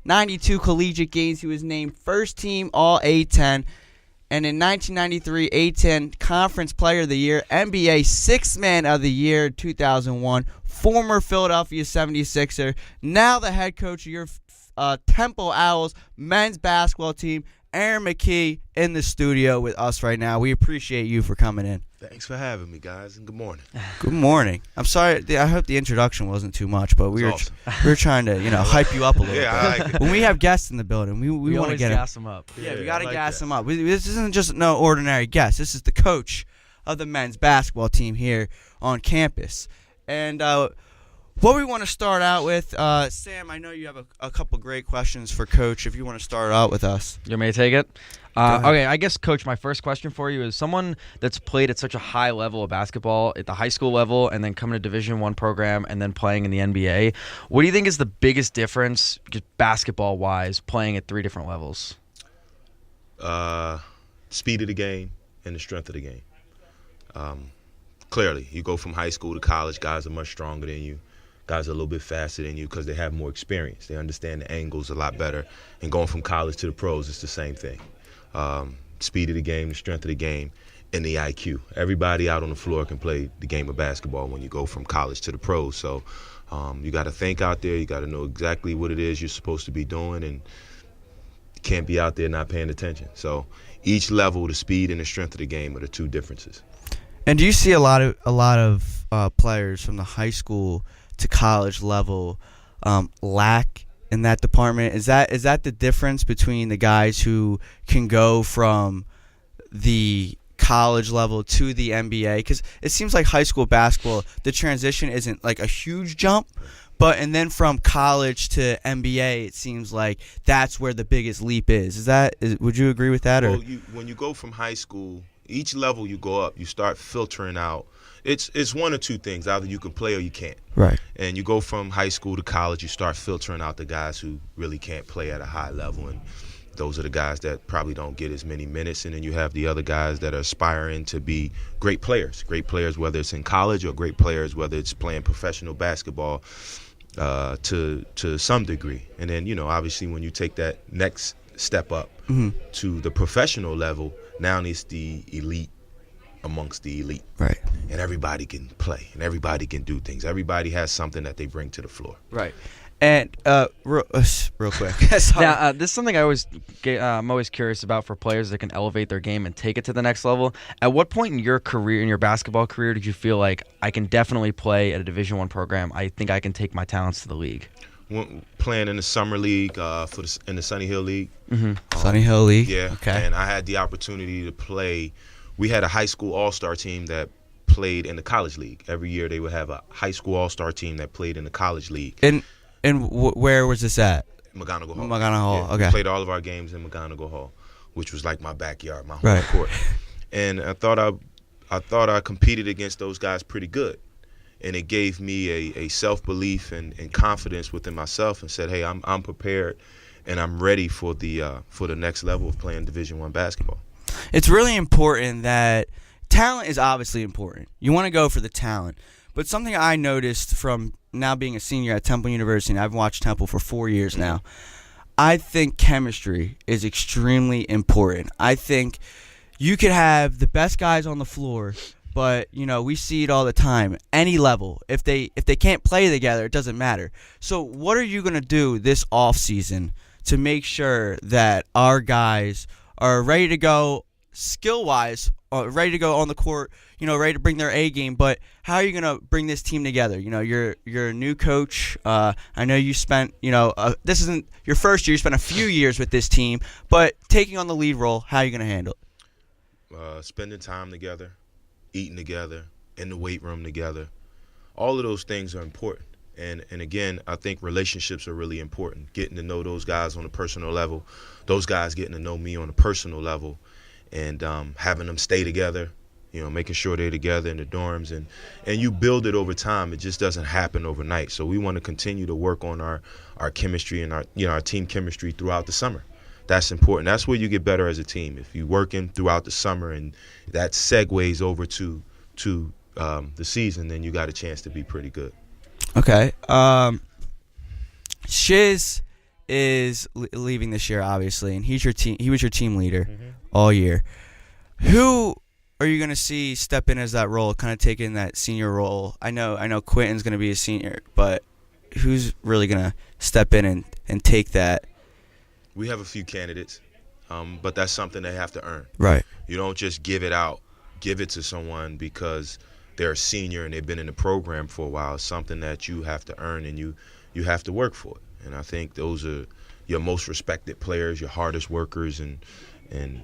92 collegiate games. He was named first team All A-10. And in 1993, A-10 Conference Player of the Year, NBA Sixth Man of the Year 2001, former Philadelphia 76er, now the head coach of your Temple Owls men's basketball team, Aaron McKie, in the studio with us right now. We appreciate you for coming in. Thanks for having me, guys, and good morning. Good morning. I'm sorry. I hope the introduction wasn't too much, but we were trying to hype you up a little bit. I like it. When we have guests in the building, we want to get gas them up. Yeah, we got to gas them up. This isn't just no ordinary guest. This is the coach of the men's basketball team here on campus. And what we want to start out with, Sam, I know you have a couple great questions for Coach. If you want to start out with us. You want me to take it? Okay, I guess, Coach, my first question for you is someone that's played at such a high level of basketball at the high school level and then coming to Division I program and then playing in the NBA. What do you think is the biggest difference, just basketball-wise, playing at three different levels? Speed of the game and the strength of the game. Clearly, you go from high school to college, guys are much stronger than you. Guys are a little bit faster than you because they have more experience. They understand the angles a lot better. And going from college to the pros, it's the same thing. Speed of the game, the strength of the game, and the IQ. Everybody out on the floor can play the game of basketball when you go from college to the pros. So you got to think out there. You got to know exactly what it is you're supposed to be doing, and you can't be out there not paying attention. So each level, the speed and the strength of the game are the two differences. And do you see a lot of players from the high school to college level lack in that department? Is that the difference between the guys who can go from the college level to the NBA? Because it seems like high school basketball, the transition isn't like a huge jump, and then from college to NBA, it seems like that's where the biggest leap is. Would you agree with that? Well, when you go from high school, each level you go up, you start filtering out. It's one or two things. Either you can play or you can't. Right. And you go from high school to college, you start filtering out the guys who really can't play at a high level. And those are the guys that probably don't get as many minutes. And then you have the other guys that are aspiring to be great players whether it's in college or great players, whether it's playing professional basketball to some degree. And then, obviously when you take that next step up to the professional level, now it's the elite amongst the elite. Right. And everybody can play and everybody can do things. Everybody has something that they bring to the floor. Right. And real quick. Now, this is something I'm always curious about for players that can elevate their game and take it to the next level. At what point in your career, in your basketball career, did you feel like I can definitely play at a Division I program? I think I can take my talents to the league. Playing in the summer league in the Sunny Hill League. Sunny Hill League. Yeah. Okay. And I had the opportunity to play. We had a high school all-star team that played in the college league. Every year they would have a high school all-star team that played in the college league. And where was this at? McGonigal Hall. McGonigal Hall, yeah, okay. We played all of our games in McGonigal Hall, which was like my backyard, my home court. And I thought I competed against those guys pretty good. And it gave me a self-belief and confidence within myself and said, hey, I'm prepared and I'm ready for the next level of playing Division I basketball. It's really important that talent is obviously important. You want to go for the talent. But something I noticed from now being a senior at Temple University, and I've watched Temple for 4 years now, I think chemistry is extremely important. I think you could have the best guys on the floor, but we see it all the time. Any level, if they can't play together, it doesn't matter. So what are you going to do this off season to make sure that our guys are ready to go skill-wise, ready to go on the court, ready to bring their A game, but how are you going to bring this team together? You're a new coach. I know you spent, this isn't your first year. You spent a few years with this team, but taking on the lead role, how are you going to handle it? Spending time together, eating together, in the weight room together. All of those things are important. And again, I think relationships are really important. Getting to know those guys on a personal level, those guys getting to know me on a personal level, and having them stay together, making sure they're together in the dorms. And you build it over time. It just doesn't happen overnight. So we want to continue to work on our chemistry and our team chemistry throughout the summer. That's important. That's where you get better as a team. If you're working throughout the summer and that segues over to the season, then you got a chance to be pretty good. Okay. Shiz is leaving this year, obviously, and he was your team leader all year. Who are you going to see step in as that role, kind of taking that senior role? I know Quentin's going to be a senior, but who's really going to step in and take that? We have a few candidates, but that's something they have to earn. Right. You don't just give it to someone because they're a senior and they've been in the program for a while. It's something that you have to earn, and you have to work for it. And I think those are your most respected players, your hardest workers, and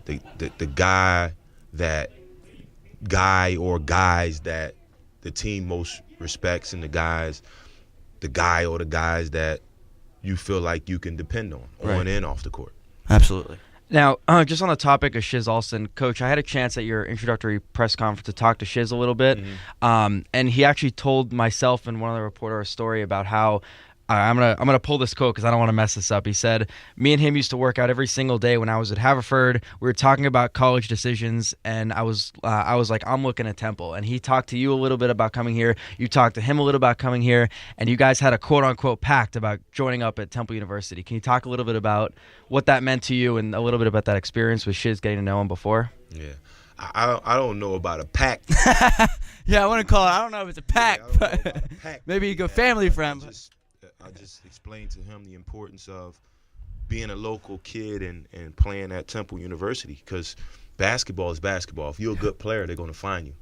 the guy or guys that the team most respects, and the guys that you feel like you can depend on and off the court. Absolutely. Now, just on the topic of Shiz Alston, Coach, I had a chance at your introductory press conference to talk to Shiz a little bit, and he actually told myself and one other reporter a story about how I'm gonna pull this quote because I don't want to mess this up. He said, "Me and him used to work out every single day when I was at Haverford. We were talking about college decisions, and I was like, I'm looking at Temple." And he talked to you a little bit about coming here. You talked to him a little about coming here, and you guys had a quote unquote pact about joining up at Temple University. Can you talk a little bit about what that meant to you and a little bit about that experience with Shiz getting to know him before? Yeah. I don't know about a pact. Yeah, I want to call it. I don't know if it's a pact, but maybe you go family friend. I just explained to him the importance of being a local kid and playing at Temple University, because basketball is basketball. If you're a good player, they're going to find you.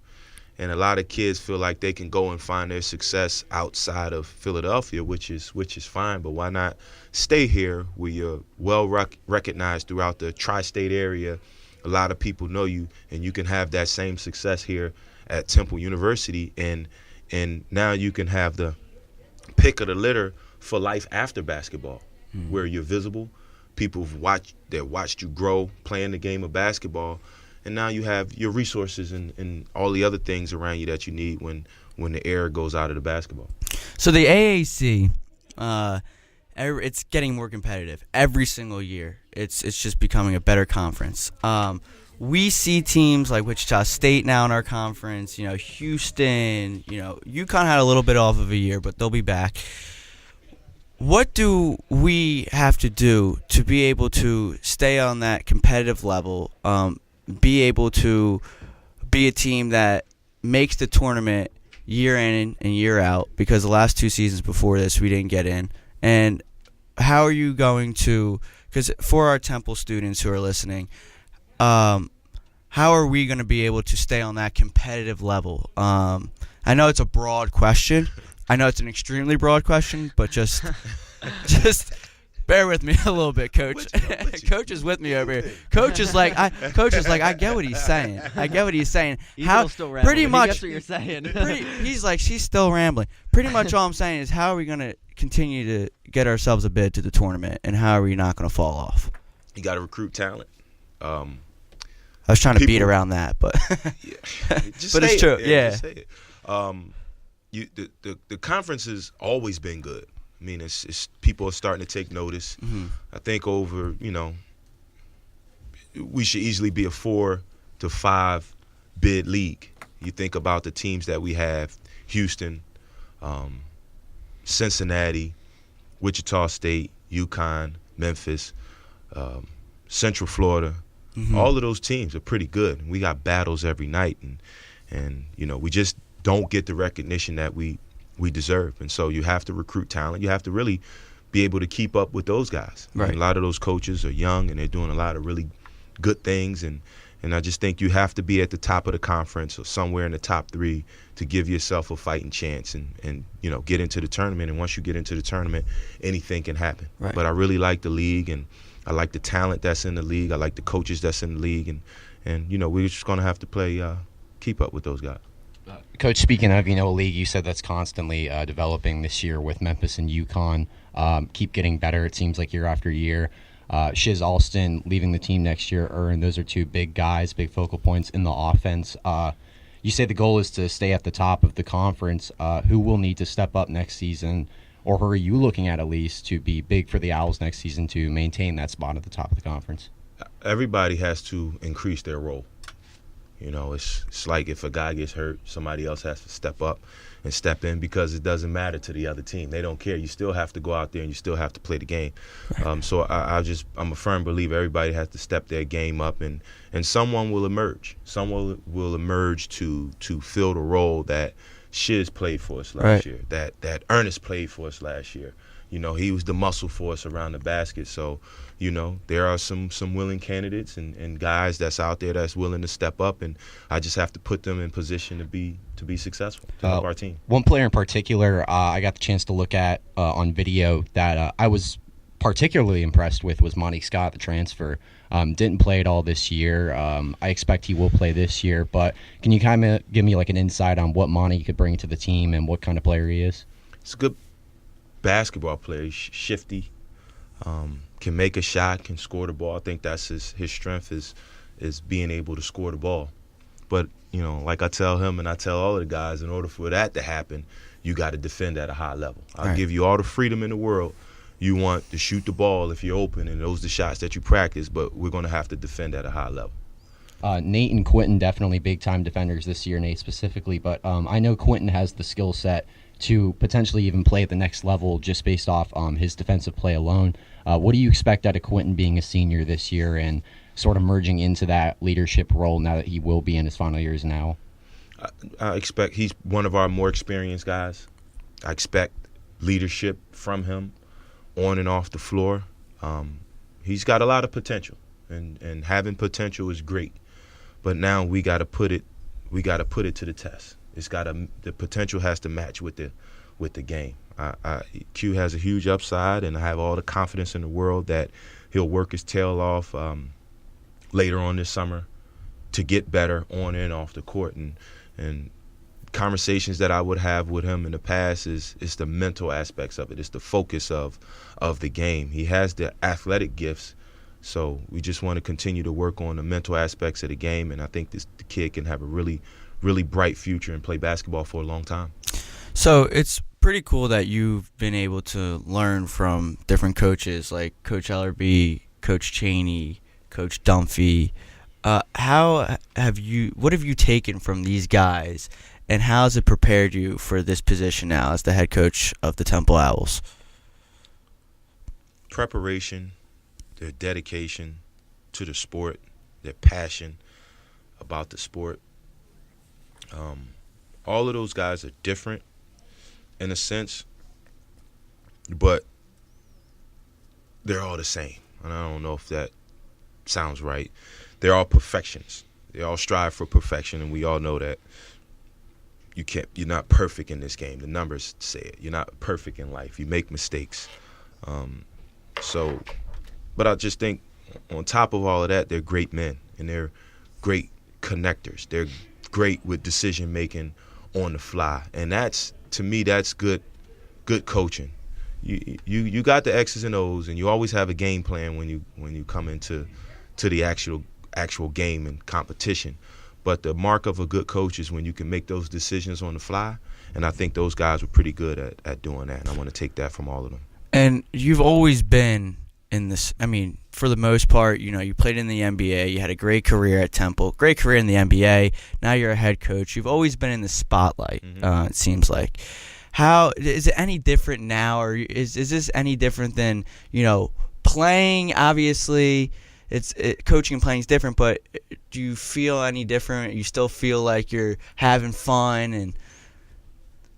And a lot of kids feel like they can go and find their success outside of Philadelphia, which is fine. But why not stay here where you're well recognized throughout the tri-state area? A lot of people know you, and you can have that same success here at Temple University. And now you can have the pick of the litter for life after basketball, where you're visible. People have watched you grow playing the game of basketball, and now you have your resources and all the other things around you that you need when the air goes out of the basketball. So the AAC, it's getting more competitive every single year. It's just becoming a better conference. We see teams like Wichita State now in our conference. Houston. UConn had a little bit off of a year, but they'll be back. What do we have to do to be able to stay on that competitive level, be able to be a team that makes the tournament year in and year out? Because the last 2 seasons before this, we didn't get in. And how are you going to – because for our Temple students who are listening, how are we going to be able to stay on that competitive level? I know it's a broad question. I know it's an extremely broad question, but just bear with me a little bit, Coach. Coach is with me over here. Coach is like, I get what he's saying. He's still rambling. Pretty much, that's what you're saying. He's like, she's still rambling. Pretty much all I'm saying is, how are we going to continue to get ourselves a bid to the tournament, and how are we not going to fall off? You got to recruit talent. I was trying to beat around that, but but it's true. Yeah. Just say it. The conference has always been good. I mean, it's people are starting to take notice. I think we should easily be a 4 to 5 bid league. You think about the teams that we have: Houston, Cincinnati, Wichita State, UConn, Memphis, Central Florida. All of those teams are pretty good. We got battles every night, and we just don't get the recognition that we deserve. And so you have to recruit talent. You have to really be able to keep up with those guys. Right. A lot of those coaches are young, and they're doing a lot of really good things. And I just think you have to be at the top of the conference or somewhere in the top 3 to give yourself a fighting chance and get into the tournament. And once you get into the tournament, anything can happen. Right. But I really like the league, and I like the talent that's in the league. I like the coaches that's in the league. And we're just going to have to keep up with those guys. Coach, speaking of, a league you said that's constantly developing this year with Memphis and UConn, keep getting better, it seems like year after year. Shiz Alston leaving the team next year, and those are 2 big guys, big focal points in the offense. You say the goal is to stay at the top of the conference. Who will need to step up next season, or who are you looking at least to be big for the Owls next season to maintain that spot at the top of the conference? Everybody has to increase their role. You know, it's like if a guy gets hurt, somebody else has to step up and step in because it doesn't matter to the other team. They don't care. You still have to go out there and you still have to play the game. So I'm a firm believer everybody has to step their game up, and someone will emerge. Someone will emerge to fill the role that Shiz played for us last year, that Ernest played for us last year. You know, he was the muscle for us around the basket. So, you know, there are some willing candidates and guys that's out there that's willing to step up, and I just have to put them in position to be successful, to help our team. One player in particular I got the chance to look at on video that I was particularly impressed with was Monty Scott, the transfer. Didn't play at all this year. I expect he will play this year, but can you kind of give me like an insight on what Monty could bring to the team and what kind of player he is? It's a good basketball player. He's shifty, can make a shot, can score the ball. I think that's his strength is being able to score the ball. But, you know, like I tell him and I tell all of the guys, in order for that to happen, you got to defend at a high level. I'll give you all the freedom in the world. You want to shoot the ball if you're open, and those are the shots that you practice, but we're going to have to defend at a high level. Nate and Quentin definitely big-time defenders this year, Nate specifically, but I know Quentin has the skill set to potentially even play at the next level just based off his defensive play alone. What do you expect out of Quentin being a senior this year and sort of merging into that leadership role now that he will be in his final years now? I expect he's one of our more experienced guys. I expect leadership from him on and off the floor. He's got a lot of potential, and having potential is great. But now we got to put it to the test. The potential has to match with the game. Q has a huge upside, and I have all the confidence in the world that he'll work his tail off later on this summer to get better on and off the court. And conversations that I would have with him in the past is the mental aspects of it. It's the focus of the game. He has the athletic gifts, so we just want to continue to work on the mental aspects of the game, and I think the kid can have a really, really bright future and play basketball for a long time. So it's pretty cool that you've been able to learn from different coaches like Coach Ellerby, Coach Chaney, Coach Dunphy. What have you taken from these guys, and how has it prepared you for this position now as the head coach of the Temple Owls? Preparation, their dedication to the sport, their passion about the sport. All of those guys are different in a sense, but they're all the same. And I don't know if that sounds right. They're all perfectionists. They all strive for perfection, and we all know that you're not perfect in this game. The numbers say it. You're not perfect in life. You make mistakes. But I just think on top of all of that, they're great men, and they're great connectors. They're great with decision making on the fly, and to me that's good coaching. You got the X's and O's, and you always have a game plan when you come into the actual game and competition. But the mark of a good coach is when you can make those decisions on the fly, and I think those guys were pretty good at doing that, and I want to take that from all of them. And you've always been in this, I mean, for the most part, you know, you played in the NBA, you had a great career at Temple, great career in the NBA, now you're a head coach. You've always been in the spotlight, it seems like. How is it any different now, or is this any different than, you know, playing? Obviously, coaching and playing is different, but do you feel any different? You still feel like you're having fun? And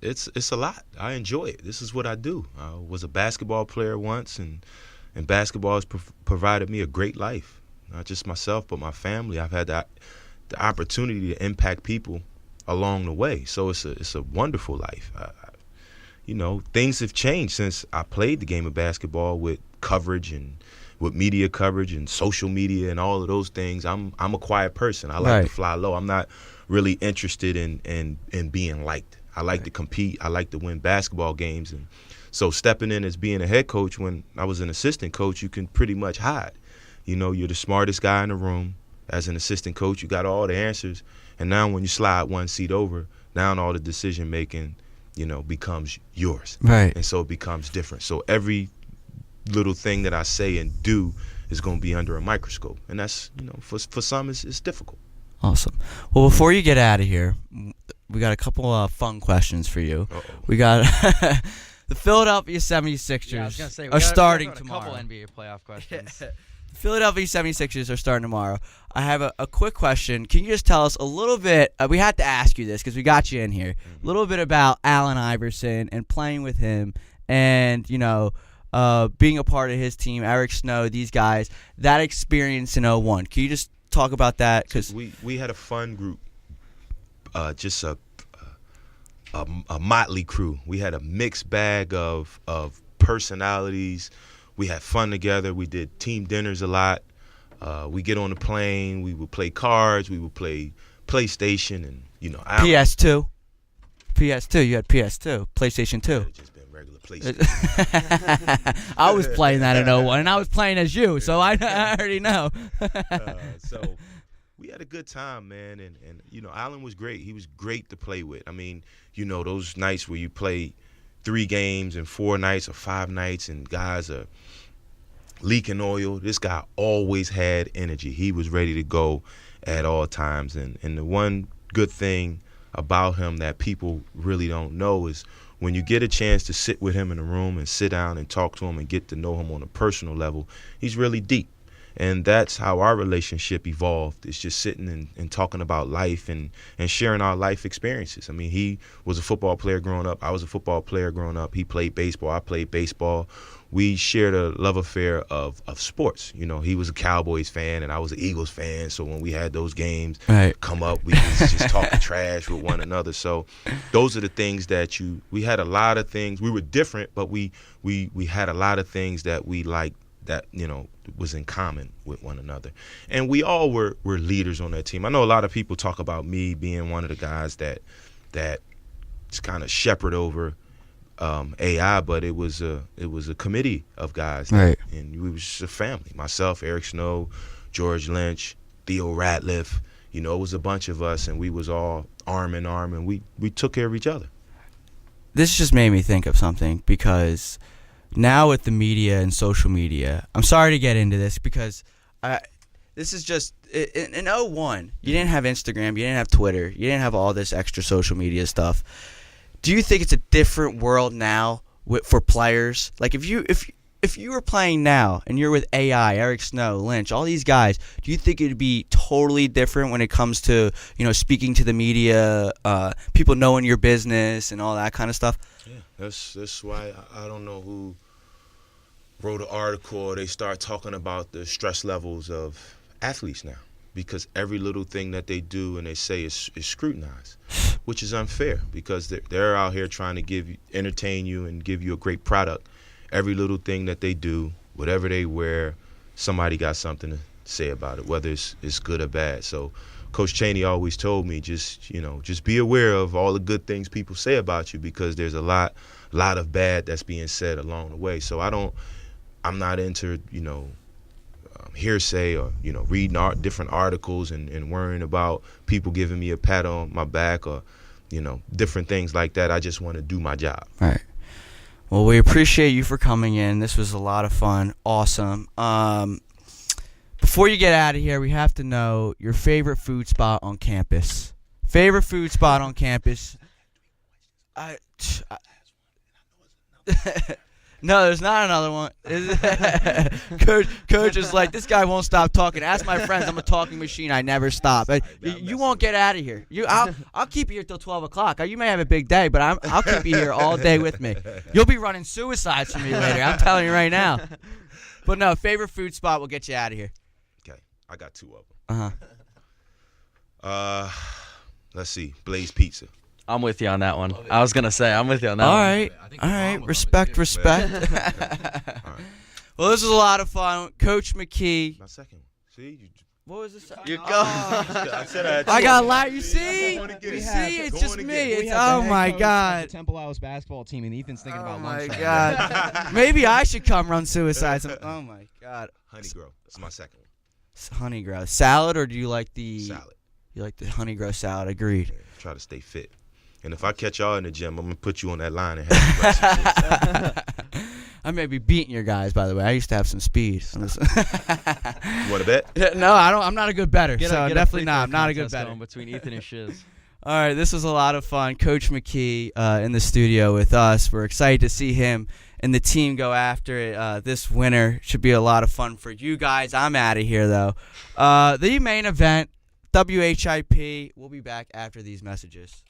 it's a lot. I enjoy it. This is what I do. I was a basketball player once, and basketball has provided me a great life. Not just myself, but my family. I've had the opportunity to impact people along the way. So it's a wonderful life. You know, things have changed since I played the game of basketball with coverage and with media coverage and social media and all of those things. I'm a quiet person. I like to fly low. I'm not really interested in being liked. I like to compete. I like to win basketball games. And so stepping in as being a head coach, when I was an assistant coach, you can pretty much hide. You know, you're the smartest guy in the room. As an assistant coach, you got all the answers. And now when you slide one seat over, now all the decision making, you know, becomes yours. Right. And so it becomes different. So every little thing that I say and do is going to be under a microscope. And that's, you know, for some it's difficult. Awesome. Well, before you get out of here, we got a couple of fun questions for you. Uh-oh. We got the Philadelphia 76ers Yeah, I was gonna say, are starting a tomorrow. couple NBA playoff questions. The Philadelphia 76ers are starting tomorrow. I have a quick question. Can you just tell us a little bit? We had to ask you this because we got you in here. A little bit about Allen Iverson and playing with him and, being a part of his team, Eric Snow, these guys, that experience in 01. Can you just talk about that? Cause we had a fun group, just a motley crew. We had a mixed bag of personalities. We had fun together. We did team dinners a lot. We get on the plane. We would play cards. We would play PlayStation and PS2. PS2. You had PS2. PlayStation 2. It just been regular PlayStation. I was playing that in 01, and I was playing as you, so I already know. So we had a good time, man, and Allen was great. He was great to play with. I mean, those nights where you play 3 games in 4 nights or 5 nights, and guys are leaking oil. This guy always had energy. He was ready to go at all times, and the one good thing about him that people really don't know is when you get a chance to sit with him in a room and sit down and talk to him and get to know him on a personal level, he's really deep. And that's how our relationship evolved. It's just sitting and talking about life and sharing our life experiences. I mean, he was a football player growing up. I was a football player growing up. He played baseball. I played baseball. We shared a love affair of sports. He was a Cowboys fan and I was an Eagles fan. So when we had those games come up, we was just talking trash with one another. So those are the things that we had a lot of things. We were different, but we had a lot of things that we liked that was in common with one another, and we all were leaders on that team. I know a lot of people talk about me being one of the guys that kind of shepherd over AI, but it was a committee of guys, right? And we was just a family. Myself, Eric Snow, George Lynch, Theo Ratliff. It was a bunch of us, and we was all arm in arm, and we took care of each other. This just made me think of something because now with the media and social media, I'm sorry to get into this because this is just in 01, you didn't have Instagram, you didn't have Twitter, you didn't have all this extra social media stuff. Do you think it's a different world now for players? Like if you were playing now and you're with AI, Eric Snow, Lynch, all these guys, do you think it'd be totally different when it comes to speaking to the media, people knowing your business and all that kind of stuff? Yeah, that's why I don't know who wrote an article or they start talking about the stress levels of athletes now, because every little thing that they do and they say is scrutinized, which is unfair because they're out here trying to entertain you and give you a great product. Every little thing that they do, whatever they wear, somebody got something to say about it, whether it's good or bad. So Coach Chaney always told me, just be aware of all the good things people say about you, because there's a lot of bad that's being said along the way. So I'm not into hearsay or reading different articles and worrying about people giving me a pat on my back or different things like that. I just want to do my job. All right. Well, we appreciate you for coming in. This was a lot of fun. Awesome. Before you get out of here, we have to know your favorite food spot on campus. Favorite food spot on campus. No, there's not another one. Coach is like, this guy won't stop talking. Ask my friends. I'm a talking machine. I never stop. You won't get out of here. I'll keep you here till 12 o'clock. You may have a big day, but I'll keep you here all day with me. You'll be running suicides for me later. I'm telling you right now. But no, favorite food spot will get you out of here. Okay, I got 2 of them. Uh-huh. Let's see, Blaze Pizza. I'm with you on that one. I was gonna say I'm with you on that All one. right. Respect. All right. Well, this was a lot of fun. Coach McKie. My second one. See? What was this? You go. I said I had I 2 got a of them. lot. You see? Go on and get You it. see? It's Go just on and me. get it. It's oh my The God. Temple Owls basketball team, and Ethan's thinking about Oh my lunch. God. Maybe I should come run suicides. Oh my God. Honey Grow. That's my second one. Honey grow salad, or do you like the Salad. You like the honey grow salad? Agreed. Yeah, try to stay fit. And if I catch y'all in the gym, I'm gonna put you on that line and have you run some shit. I may be beating your guys, by the way. I used to have some speed. You want to bet? No, I don't. I'm not a good bettor, Get so a definitely free not. throw I'm not a good contest bettor. going between Ethan and Shiz. All right, this was a lot of fun. Coach McKie in the studio with us. We're excited to see him and the team go after it this winter. Should be a lot of fun for you guys. I'm out of here, though. The main event, WHIP. We'll be back after these messages.